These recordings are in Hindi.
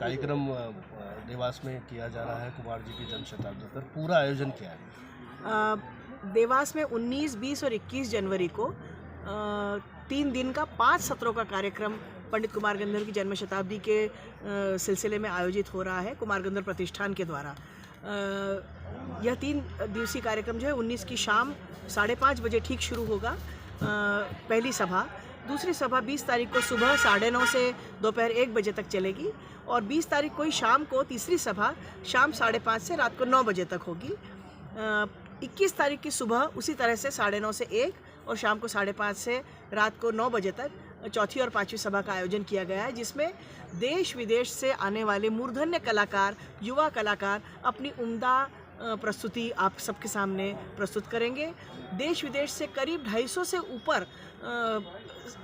कार्यक्रम देवास में किया जा रहा है कुमार जी की जन्म शताब्दी पर, पूरा आयोजन क्या है? देवास में 19, 20 और 21 जनवरी को 3 दिन का 5 सत्रों का कार्यक्रम पंडित कुमार गंधर्व की जन्म शताब्दी के सिलसिले में आयोजित हो रहा है कुमार गंधर्व प्रतिष्ठान के द्वारा। यह 3 दिवसीय कार्यक्रम जो है 19 की शाम 5:30 बजे ठीक शुरू होगा, पहली सभा। दूसरी सभा 20 तारीख को सुबह 9:30 से दोपहर 1 बजे तक चलेगी और 20 तारीख को ही शाम को तीसरी सभा शाम 5:30 से रात को 9 बजे तक होगी। 21 तारीख की सुबह उसी तरह से 9:30 से 1 और शाम को 5:30 से रात को 9 बजे तक चौथी और पांचवी सभा का आयोजन किया गया है, जिसमें देश विदेश से आने वाले मूर्धन्य कलाकार, युवा कलाकार अपनी उम्दा प्रस्तुति आप सबके सामने प्रस्तुत करेंगे। देश विदेश से करीब 250 से ऊपर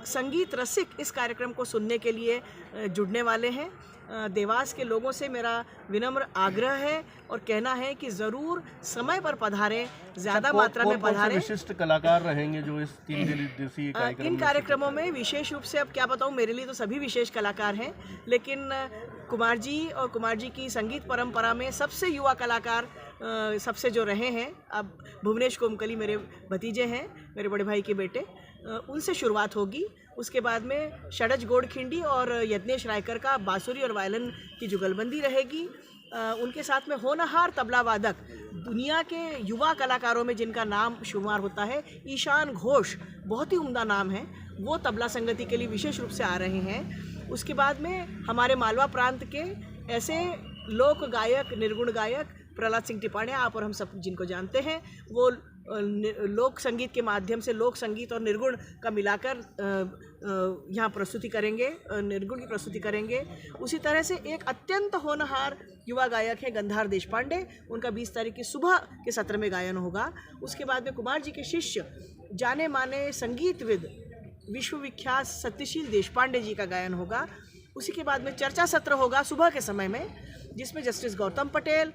संगीत रसिक इस कार्यक्रम को सुनने के लिए जुड़ने वाले हैं। देवास के लोगों से मेरा विनम्र आग्रह है और कहना है कि ज़रूर समय पर पधारें, ज़्यादा मात्रा में पधारें। विशिष्ट कलाकार रहेंगे जो इस 3 दिवसीय कार्यक्रम इन कार्यक्रमों में विशेष रूप से, अब क्या बताऊं, मेरे लिए तो सभी विशेष कलाकार हैं, लेकिन कुमार जी और कुमार जी की संगीत परंपरा में सबसे युवा कलाकार सबसे जो रहे हैं, अब भुवनेश कोमकली मेरे भतीजे हैं, मेरे बड़े भाई के बेटे, उनसे शुरुआत होगी। उसके बाद में षडज गोडखिंडी और यज्ञेश रायकर का बांसुरी और वायलिन की जुगलबंदी रहेगी। उनके साथ में होनहार तबला वादक, दुनिया के युवा कलाकारों में जिनका नाम शुमार होता है, ईशान घोष, बहुत ही उम्दा नाम है, वो तबला संगति के लिए विशेष रूप से आ रहे हैं। उसके बाद में हमारे मालवा प्रांत के ऐसे लोक गायक, निर्गुण गायक प्रहलाद सिंह टिपाणिया, आप और हम सब जिनको जानते हैं, वो लोक संगीत के माध्यम से लोक संगीत और निर्गुण का मिलाकर यहाँ प्रस्तुति करेंगे, निर्गुण की प्रस्तुति करेंगे। उसी तरह से एक अत्यंत होनहार युवा गायक है गंधार देशपांडे, उनका 20 तारीख की सुबह के सत्र में गायन होगा। उसके बाद में कुमार जी के शिष्य जाने माने संगीतविद विश्वविख्यात सत्यशील देशपांडे जी का गायन होगा। उसी के बाद में चर्चा सत्र होगा सुबह के समय में, जिसमें जस्टिस गौतम पटेल,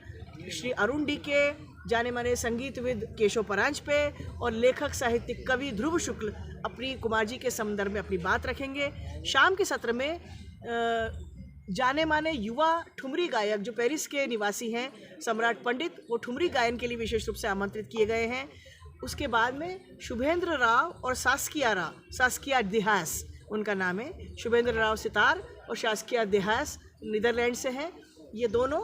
श्री अरुण डीके, जाने माने संगीतविद केशव परांजपे और लेखक साहित्यिक कवि ध्रुव शुक्ल अपनी कुमार जी के संदर्भ में अपनी बात रखेंगे। शाम के सत्र में जाने माने युवा ठुमरी गायक जो पेरिस के निवासी हैं, सम्राट पंडित, वो ठुमरी गायन के लिए विशेष रूप से आमंत्रित किए गए हैं। उसके बाद में शुभेंद्र राव और सास्किया देहास उनका नाम है, शुभेंद्र राव सितार और सास्किया देहास नीदरलैंड से हैं। ये दोनों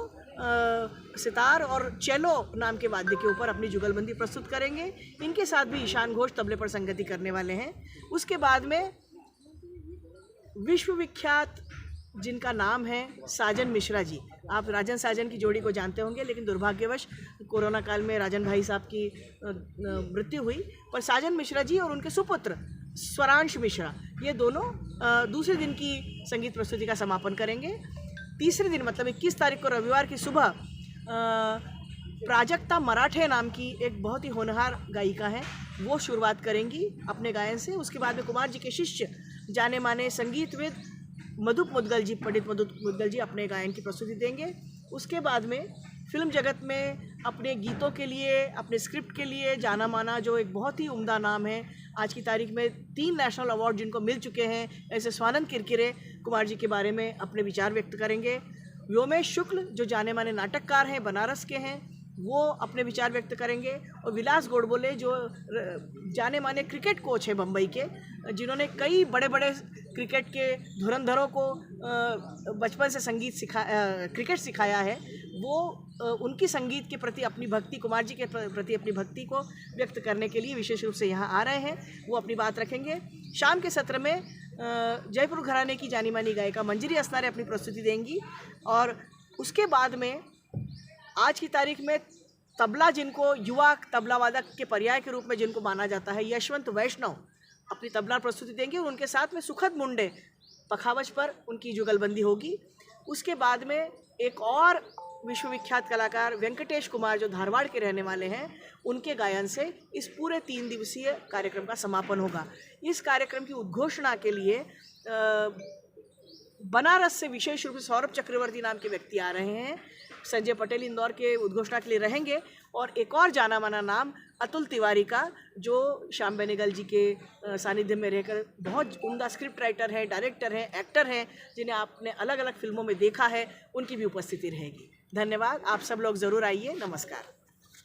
सितार और चेलो नाम के वाद्य के ऊपर अपनी जुगलबंदी प्रस्तुत करेंगे। इनके साथ भी ईशान घोष तबले पर संगति करने वाले हैं। उसके बाद में विश्वविख्यात जिनका नाम है साजन मिश्रा जी, आप राजन साजन की जोड़ी को जानते होंगे, लेकिन दुर्भाग्यवश कोरोना काल में राजन भाई साहब की मृत्यु हुई, पर साजन मिश्रा जी और उनके सुपुत्र स्वरांश मिश्रा, ये दोनों दूसरे दिन की संगीत प्रस्तुति का समापन करेंगे। तीसरे दिन मतलब 21 तारीख को रविवार की सुबह प्राजक्ता मराठे नाम की एक बहुत ही होनहार गायिका है, वो शुरुआत करेंगी अपने गायन से। उसके बाद में कुमार जी के शिष्य जाने माने संगीतविद मधुप मुदगल जी, पंडित मधुप मुदगल जी अपने गायन की प्रस्तुति देंगे। उसके बाद में फिल्म जगत में अपने गीतों के लिए, अपने स्क्रिप्ट के लिए जाना माना जो एक बहुत ही उम्दा नाम है, आज की तारीख में 3 नेशनल अवार्ड जिनको मिल चुके हैं, ऐसे स्वानंद किरकिरे कुमार जी के बारे में अपने विचार व्यक्त करेंगे। व्योमेश शुक्ल जो जाने माने नाटककार हैं, बनारस के हैं, वो अपने विचार व्यक्त करेंगे। और विलास गोडबोले जो जाने माने क्रिकेट कोच हैं बम्बई के, जिन्होंने कई बड़े बड़े क्रिकेट के धुरंधरों को बचपन से क्रिकेट सिखाया है, वो उनकी संगीत के प्रति अपनी भक्ति, कुमार जी के प्रति अपनी भक्ति को व्यक्त करने के लिए विशेष रूप से यहाँ आ रहे हैं, वो अपनी बात रखेंगे। शाम के सत्र में जयपुर घराने की जानी मानी गायिका मंजरी असनारे अपनी प्रस्तुति देंगी। और उसके बाद में आज की तारीख में तबला, जिनको युवा तबला वादक के पर्याय के रूप में जिनको माना जाता है, यशवंत वैष्णव अपनी तबला प्रस्तुति देंगे और उनके साथ में सुखद मुंडे पखावज पर उनकी जुगलबंदी होगी। उसके बाद में एक और विश्वविख्यात कलाकार वेंकटेश कुमार जो धारवाड़ के रहने वाले हैं, उनके गायन से इस पूरे 3 दिवसीय कार्यक्रम का समापन होगा। इस कार्यक्रम की उद्घोषणा के लिए बनारस से विशेष रूप से सौरभ चक्रवर्ती नाम के व्यक्ति आ रहे हैं। संजय पटेल इंदौर के उद्घोषणा के लिए रहेंगे। और एक और जाना माना नाम अतुल तिवारी का, जो श्याम बेनेगल जी के सानिध्य में रहकर बहुत उम्दा स्क्रिप्ट राइटर हैं, डायरेक्टर हैं, एक्टर हैं, जिन्हें आपने अलग अलग फिल्मों में देखा है, उनकी भी उपस्थिति रहेगी। धन्यवाद। आप सब लोग ज़रूर आइए। नमस्कार।